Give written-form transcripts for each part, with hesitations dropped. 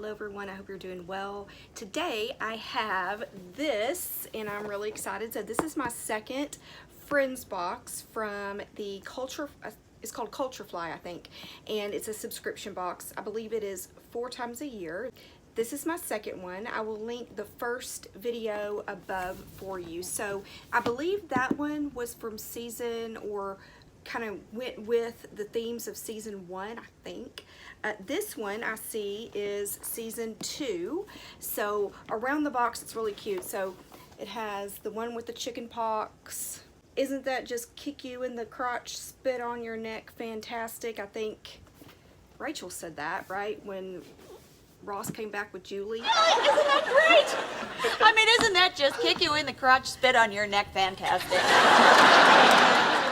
Hello everyone, I hope you're doing well. Today I have this and I'm really excited. So this is my second Friends box from the Culture, it's called Culture Fly I think, and it's a subscription box. I believe it is 4 times a year. This is my second one. I will link the first video above for you. So I believe that one was from season, or kind of went with the themes of season 1, I think. This one I see is season 2. So around the box it's really cute. So it has the one with the chicken pox. Isn't that just kick you in the crotch, spit on your neck, fantastic? I think Rachel said that, right? When Ross came back with Julie. Oh, isn't that great? I mean, isn't that just kick you in the crotch, spit on your neck, fantastic?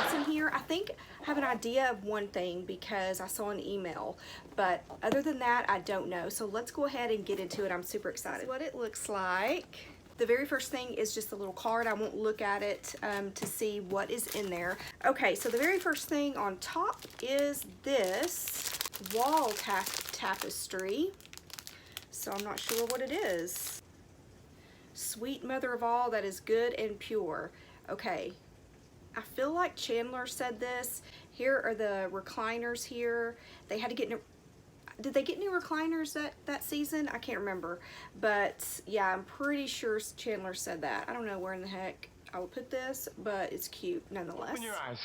What's in here? I think I have an idea of one thing because I saw an email, but other than that, I don't know. So let's go ahead and get into it. I'm super excited. What it looks like. The very first thing is just a little card. I won't look at it to see what is in there. Okay, so the very first thing on top is this wall tapestry. So I'm not sure what it is. Sweet mother of all that is good and pure. Okay, I feel like Chandler said this. Here are the recliners here. They had to get new, did they get new recliners that season? I can't remember. But yeah, I'm pretty sure Chandler said that. I don't know where in the heck I will put this, but it's cute nonetheless. Open your eyes.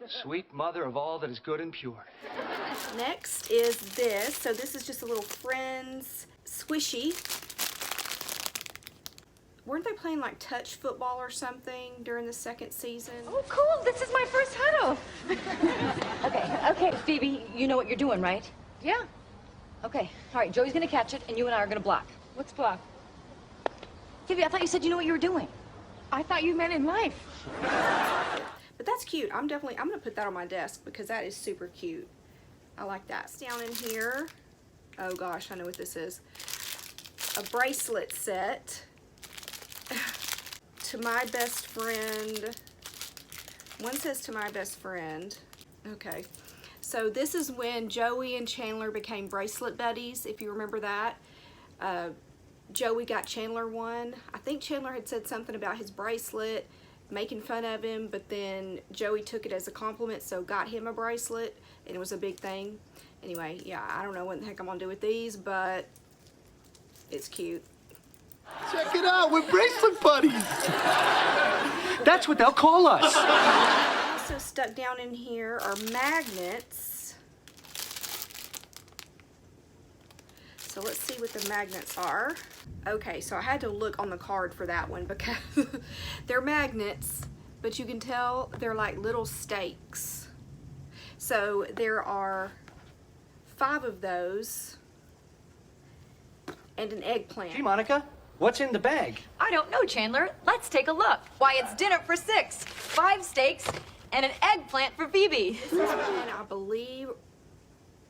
Sweet mother of all that is good and pure. Next is this. So this is just a little Friends squishy. Weren't they playing like touch football or something during the second season? Oh, cool. This is my first huddle. Okay, Phoebe, you know what you're doing, right? Yeah. Okay. All right, Joey's gonna catch it, and you and I are gonna block. What's block? Phoebe, I thought you said you knew what you were doing. I thought you meant in life. But that's cute. I'm gonna put that on my desk because that is super cute. I like that. It's down in here. Oh gosh, I know what this is. A bracelet set. To my best friend. One says to my best friend. Okay. So this is when Joey and Chandler became bracelet buddies, if you remember that. Joey got Chandler one. I think Chandler had said something about his bracelet, making fun of him, but then Joey took it as a compliment, so got him a bracelet, and it was a big thing. Anyway, yeah, I don't know what the heck I'm gonna do with these, but it's cute. Check it out, we're bracelet buddies. That's what they'll call us. Also stuck down in here are magnets. So let's see what the magnets are. Okay, so I had to look on the card for that one because they're magnets, but you can tell they're like little stakes. So there are 5 of those and an eggplant. Gee, Monica, what's in the bag? I don't know, Chandler. Let's take a look. Why, it's dinner for 6, 5 steaks, and an eggplant for Phoebe. This is when I believe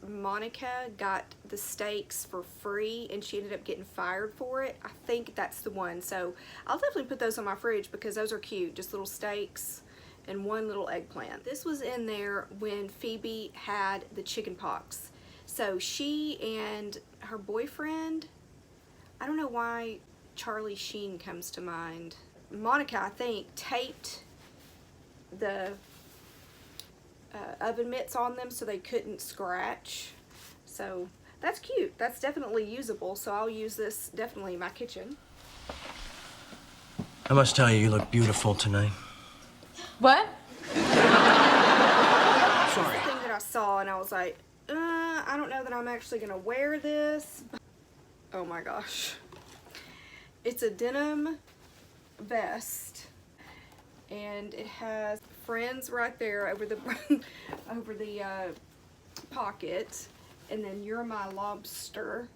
Monica got the steaks for free and she ended up getting fired for it. I think that's the one. So I'll definitely put those on my fridge because those are cute. Just little steaks and one little eggplant. This was in there when Phoebe had the chicken pox. So she and her boyfriend, I don't know why Charlie Sheen comes to mind. Monica, I think, taped the oven mitts on them so they couldn't scratch. So that's cute. That's definitely usable. So I'll use this definitely in my kitchen. I must tell you, you look beautiful tonight. What? Sorry. The thing that I saw and I was like, I don't know that I'm actually gonna wear this. Oh my gosh. It's a denim vest and it has Friends right there over the over the pocket, and then You're My Lobster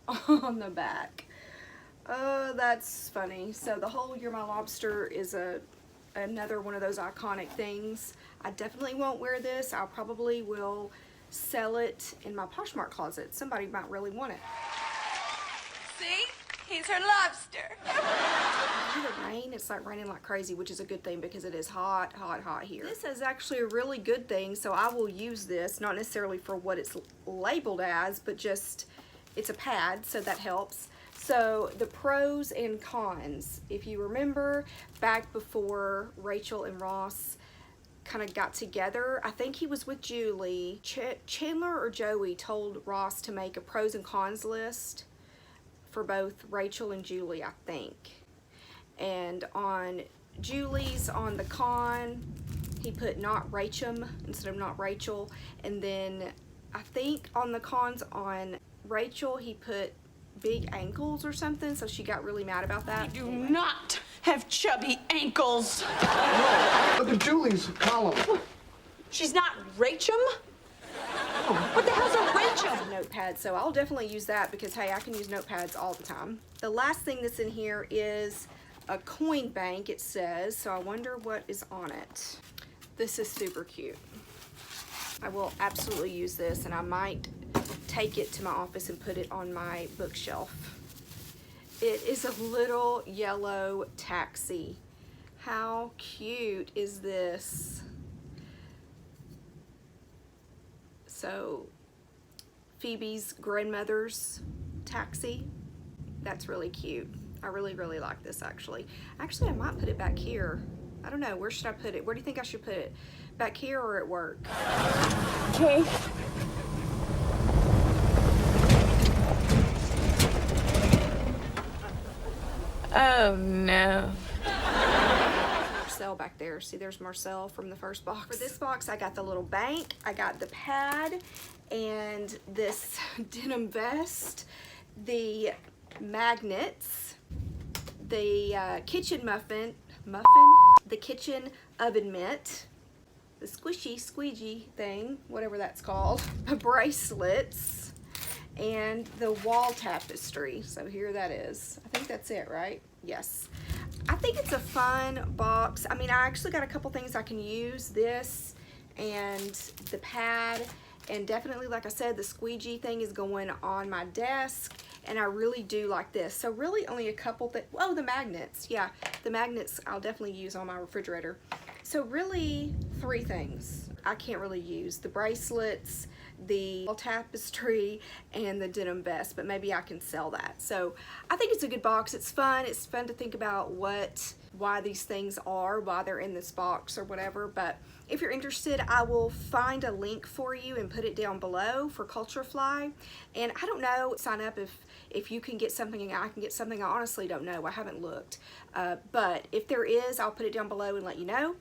on the back. That's funny. So the whole You're My Lobster is another one of those iconic things. I definitely won't wear this. I probably will sell it in my Poshmark closet. Somebody might really want it. See? He's her lobster. The rain, it's like raining like crazy, which is a good thing because it is hot, hot, hot here. This is actually a really good thing, so I will use this, not necessarily for what it's labeled as, but just, it's a pad, so that helps. So the pros and cons, if you remember back before Rachel and Ross kind of got together, I think he was with Julie, Chandler or Joey told Ross to make a pros and cons list for both Rachel and Julie, I think. And on Julie's, on the con, he put not Rachel instead of not Rachel. And then I think on the cons on Rachel, he put big ankles or something, so she got really mad about that. I do not have chubby ankles. Look at Julie's column. She's not Rachel? What the hell's a Rachel? Notepad, so I'll definitely use that because hey, I can use notepads all the time. The last thing that's in here is a coin bank, it says, so I wonder what is on it. This is super cute. I will absolutely use this, and I might take it to my office and put it on my bookshelf. It is a little yellow taxi. How cute is this? So Phoebe's grandmother's taxi. That's really cute. I really, really like this actually. Actually, I might put it back here. I don't know, where should I put it? Where do you think I should put it? Back here or at work? Okay. Oh, no. Marcel back there. See, there's Marcel from the first box. For this box, I got the little bank, I got the pad, and this denim vest, the magnets, the kitchen muffin, the kitchen oven mitt, the squishy squeegee thing, whatever that's called, the bracelets, and the wall tapestry. So here that is. I think that's it, right? Yes. I think it's a fun box. I mean, I actually got a couple things I can use. This and the pad, and definitely, like I said, the squeegee thing is going on my desk, and I really do like this. So really only a couple things. Oh, the magnets. Yeah, the magnets I'll definitely use on my refrigerator. So really 3 things I can't really use. The bracelets, the wall tapestry, and the denim vest, but maybe I can sell that. So I think it's a good box. It's fun. It's fun to think about why these things are, why they're in this box or whatever. But if you're interested, I will find a link for you and put it down below for Culture Fly. And I don't know, sign up if you can get something and I can get something. I honestly don't know. I haven't looked. But if there is, I'll put it down below and let you know.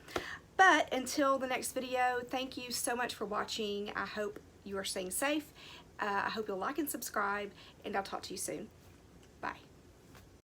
But until the next video, thank you so much for watching. I hope you are staying safe. I hope you'll like and subscribe, and I'll talk to you soon. Bye.